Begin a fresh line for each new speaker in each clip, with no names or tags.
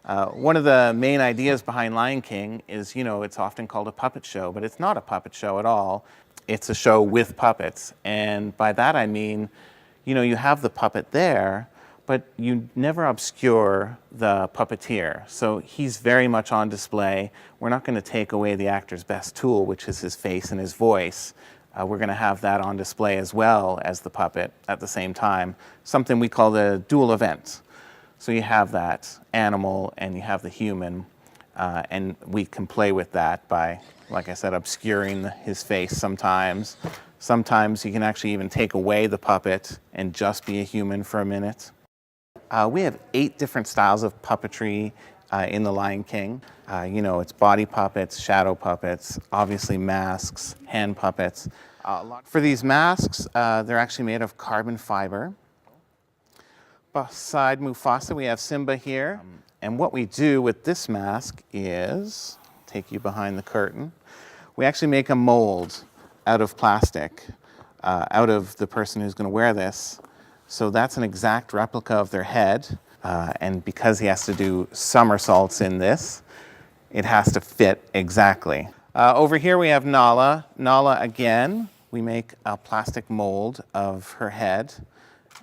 One of the main ideas behind Lion King is, it's often called a puppet show, but it's not a puppet show at all. It's a show with puppets. And by that I mean, you have the puppet there, but you never obscure the puppeteer. So he's very much on display. We're not going to take away the actor's best tool, which is his face and his voice. We're going to have that on display as well as the puppet at the same time, something we call the dual event. So you have that animal and you have the human, and we can play with that by, like I said, obscuring his face sometimes. Sometimes you can actually even take away the puppet and just be a human for a minute. We have 8 different styles of puppetry in The Lion King. It's body puppets, shadow puppets, obviously masks, hand puppets. For these masks, they're actually made of carbon fiber. Beside Mufasa, we have Simba here. And what we do with this mask is, take you behind the curtain, we actually make a mold out of plastic, out of the person who's going to wear this. So that's an exact replica of their head. And because he has to do somersaults in this, it has to fit exactly. Over here we have Nala. Nala, again, we make a plastic mold of her head,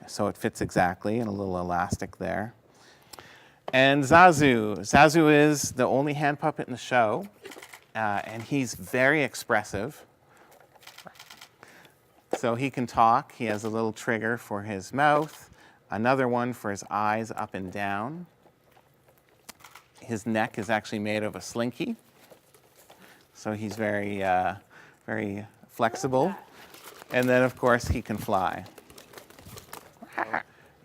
so it fits exactly, and a little elastic there. And Zazu. Zazu is the only hand puppet in the show, and he's very expressive. So he can talk. He has a little trigger for his mouth, another one for his eyes up and down. His neck is actually made of a slinky, so he's very, very flexible. And then, of course, he can fly.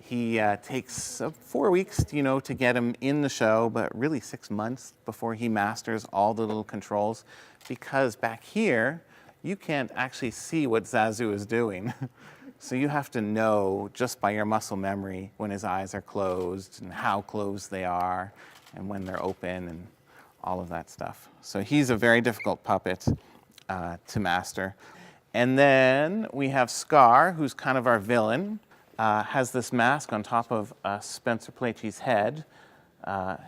He takes 4 weeks, to get him in the show, but really 6 months before he masters all the little controls, because back here, you can't actually see what Zazu is doing. So you have to know just by your muscle memory when his eyes are closed and how closed they are and when they're open and all of that stuff. So he's a very difficult puppet to master. And then we have Scar, who's kind of our villain. Has this mask on top of Spencer Plaichy's head.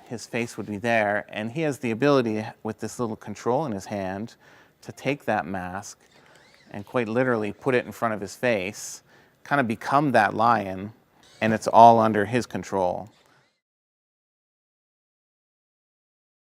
His face would be there, and he has the ability, with this little control in his hand, to take that mask and quite literally put it in front of his face, kind of become that lion, and it's all under his control.